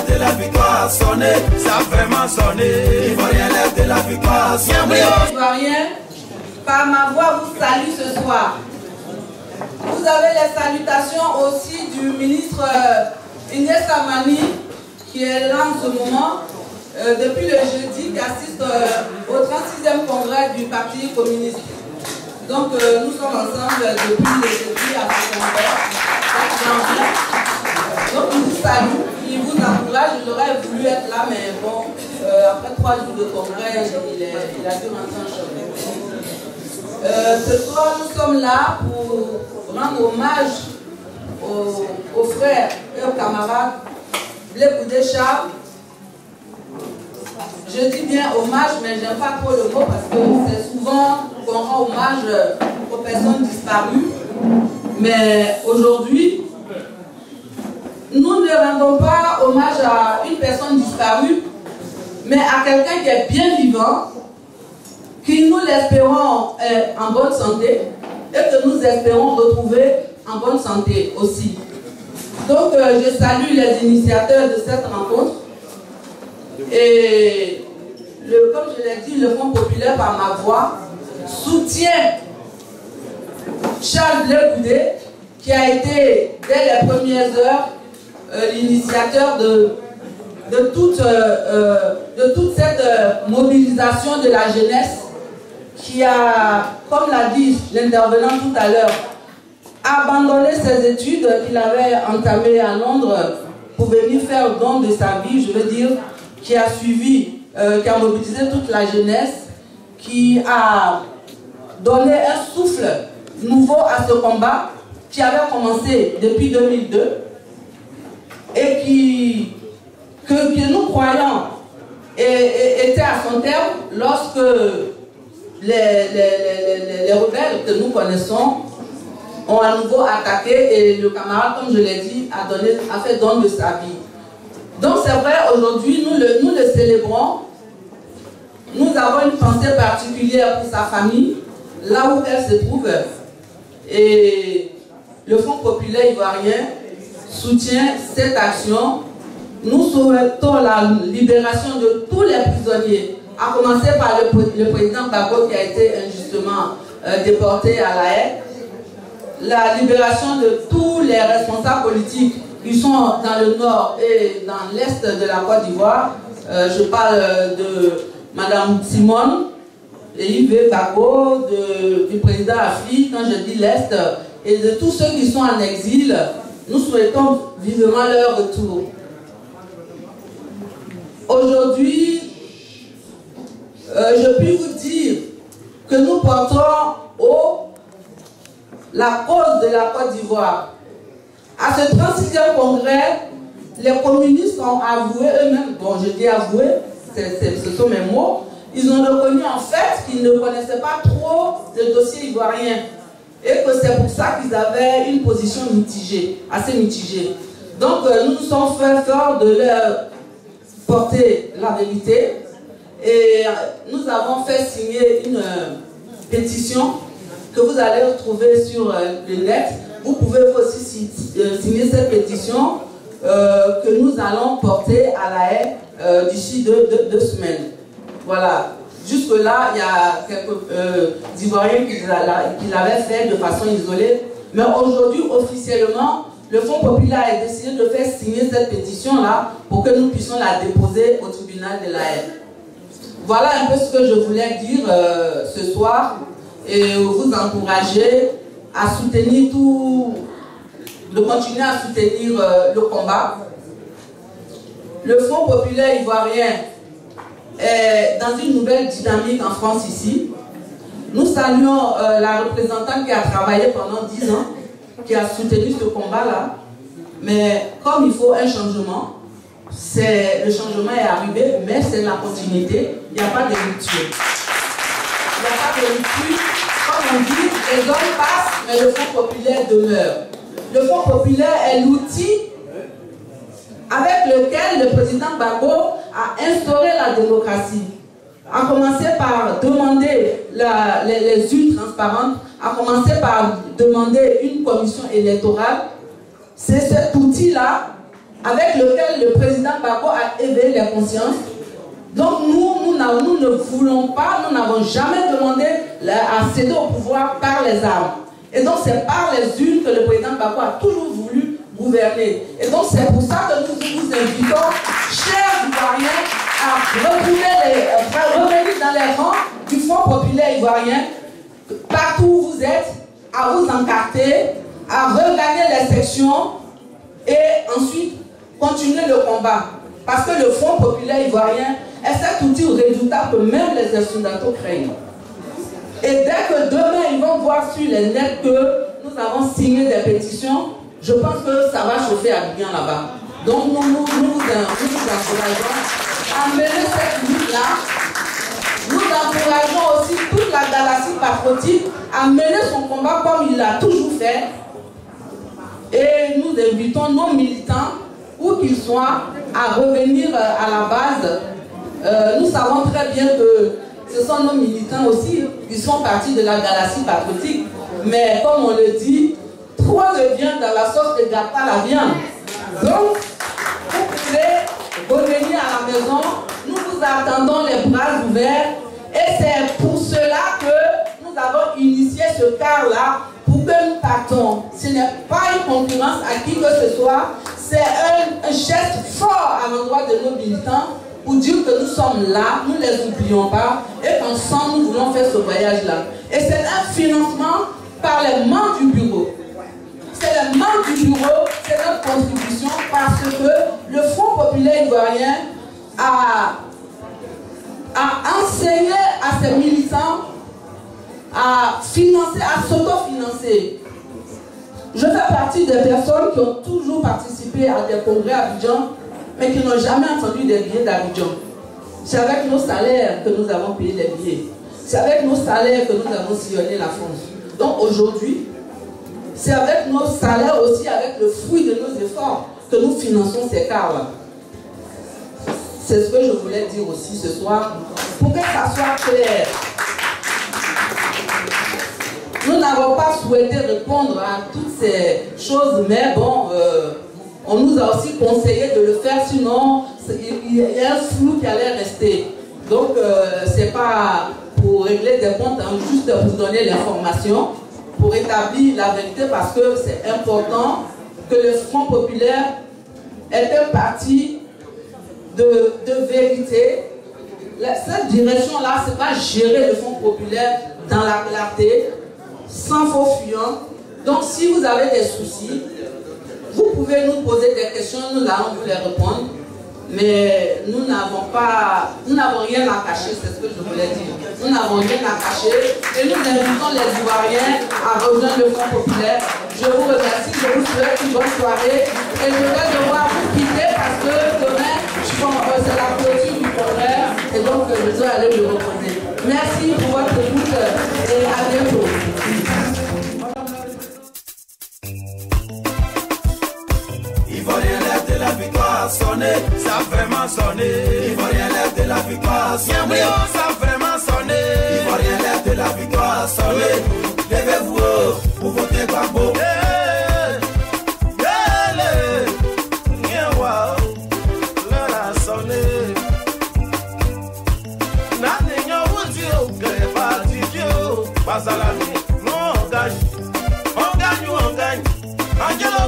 lève de la victoire sonné, ça a vraiment sonné. Ivoirien lève de la victoire sonné. Ivoirien, par ma voix vous salue ce soir. Vous avez les salutations aussi du ministre Inès Amani qui est là en ce moment, depuis le jeudi, qui assiste au 36e congrès du Parti communiste. Donc nous sommes ensemble depuis le jeudi à ce congrès. Donc il vous salue, il vous encourage. J'aurais voulu être là, mais bon, après 3 jours de congrès, il a dû rentrer en chemin. Ce soir, nous sommes là pour rendre hommage aux frères et aux camarades Blé Koudé Charles. Je dis bien hommage, mais j'aime pas trop le mot parce que c'est souvent qu'on rend hommage aux personnes disparues. Mais aujourd'hui, nous ne rendons pas hommage à une personne disparue, mais à quelqu'un qui est bien vivant, qui nous l'espérons en bonne santé et que nous espérons retrouver en bonne santé aussi. Donc je salue les initiateurs de cette rencontre et comme je l'ai dit, le Front populaire par ma voix soutient Charles Blé Koudé qui a été dès les premières heures l'initiateur de toute cette mobilisation de la jeunesse qui a, comme l'a dit l'intervenant tout à l'heure, abandonné ses études qu'il avait entamées à Londres pour venir faire don de sa vie, je veux dire, qui a suivi, qui a mobilisé toute la jeunesse, qui a donné un souffle nouveau à ce combat qui avait commencé depuis 2002 et que nous croyons était à son terme lorsque les rebelles que nous connaissons ont à nouveau attaqué et le camarade, comme je l'ai dit, a fait don de sa vie. Donc c'est vrai, aujourd'hui, nous le célébrons. Nous avons une pensée particulière pour sa famille, là où elle se trouve. Et le Front populaire ivoirien soutient cette action. Nous souhaitons la libération de tous les prisonniers, à commencer par le président Gbagbo qui a été injustement déporté à La Haye, la libération de tous les responsables politiques qui sont dans le nord et dans l'est de la Côte d'Ivoire. Je parle de Mme Simone et Yves Gbagbo, du président Afi, quand je dis l'est, et de tous ceux qui sont en exil. Nous souhaitons vivement leur retour. Aujourd'hui, je puis vous dire que nous portons haut la cause de la Côte d'Ivoire. À ce 36e congrès, les communistes ont avoué eux-mêmes, bon je dis avoué, ce sont mes mots, ils ont reconnu en fait qu'ils ne connaissaient pas trop le dossier ivoirien et que c'est pour ça qu'ils avaient une position mitigée, assez mitigée. Donc nous nous sommes fait fort de leur porter la vérité et nous avons fait signer une pétition que vous allez retrouver sur le net. Vous pouvez aussi signer cette pétition que nous allons porter à La Haye d'ici 2 semaines. Voilà. Jusque-là, il y a quelques Ivoiriens qui l'avaient fait de façon isolée. Mais aujourd'hui, officiellement, le Front populaire a décidé de faire signer cette pétition-là pour que nous puissions la déposer au tribunal de La Haye. Voilà un peu ce que je voulais dire ce soir et vous encourager à soutenir de continuer à soutenir le combat. Le Front populaire ivoirien est dans une nouvelle dynamique en France ici. Nous saluons la représentante qui a travaillé pendant 10 ans, qui a soutenu ce combat-là. Mais comme il faut un changement, le changement est arrivé, mais c'est la continuité. Il n'y a pas de rupture. Il n'y a pas de rupture. Comme on dit, les hommes passent, mais le Front populaire demeure. Le Front populaire est l'outil avec lequel le président Gbagbo a instauré la démocratie. A commencé par demander les urnes transparentes, a commencé par demander une commission électorale. C'est cet outil-là avec lequel le président Gbagbo a éveillé les consciences. Donc nous ne voulons pas, nous n'avons jamais demandé à céder au pouvoir par les armes. Et donc c'est par les urnes que le président Gbagbo a toujours voulu gouverner. Et donc c'est pour ça que nous vous invitons, chers Ivoiriens, à revenir dans les rangs du Front populaire ivoirien, partout où vous êtes, à vous encarter, à regagner les sections et ensuite continuer le combat. Parce que le Front populaire ivoirien est cet outil redoutable que même les instrumentaux craignent. Et dès que demain ils vont voir sur les nets que nous avons signé des pétitions, je pense que ça va chauffer à bien là-bas. Donc nous vous encourageons à mener cette lutte-là. Nous encourageons aussi toute la galaxie patriotique à mener son combat comme il l'a toujours fait. Et nous invitons nos militants, où qu'ils soient, à revenir à la base. Nous savons très bien que ce sont nos militants aussi qui sont partis de la galaxie patriotique. Mais comme on le dit, trop de viande dans la sauce ne gâte pas la viande. Donc, vous pouvez revenir à la maison. Nous vous attendons les bras ouverts. Et c'est pour cela que nous avons initié ce quart-là pour que nous partons. Ce n'est pas une concurrence à qui que ce soit. C'est un geste fort à l'endroit de nos militants pour dire que nous sommes là, nous ne les oublions pas et qu'ensemble nous voulons faire ce voyage-là. Et c'est un financement par les membres du bureau. C'est les membres du bureau, c'est notre contribution parce que le Front populaire ivoirien a enseigné à ses militants à financer, à s'autofinancer. Je fais partie des personnes qui ont toujours participé à des congrès à Abidjan, mais qui n'ont jamais entendu des billets d'Abidjan. C'est avec nos salaires que nous avons payé les billets. C'est avec nos salaires que nous avons sillonné la France. Donc aujourd'hui, c'est avec nos salaires aussi, avec le fruit de nos efforts, que nous finançons ces cars-là. C'est ce que je voulais dire aussi ce soir, pour que ça soit clair. Nous n'avons pas souhaité répondre à toutes ces choses, mais bon, on nous a aussi conseillé de le faire, sinon il y a un flou qui allait rester. Donc, c'est pas pour régler des comptes, hein, juste pour donner l'information, pour établir la vérité, parce que c'est important que le Front populaire est un parti de vérité. Cette direction-là, c'est pas gérer le Front populaire dans la clarté, sans faux fuyant. Donc, si vous avez des soucis, vous pouvez nous poser des questions, nous allons vous les répondre. Mais nous n'avons rien à cacher, c'est ce que je voulais dire. Nous n'avons rien à cacher et nous invitons les Ivoiriens à rejoindre le Front populaire. Je vous remercie, je vous souhaite une bonne soirée et je vais devoir vous quitter parce que demain, c'est la clôture du congrès et donc je dois aller me reposer. Merci pour votre écoute et à bientôt. Ivoirien, lève de la victoire sonné, ça a vraiment sonné. Ivoirien, lève de la victoire sonné, ça a vraiment sonné. Ivoirien, lève de la victoire sonné. Levez-vous pour voter Gbagbo. Basalami, nous on gagne, on gagne. Angelo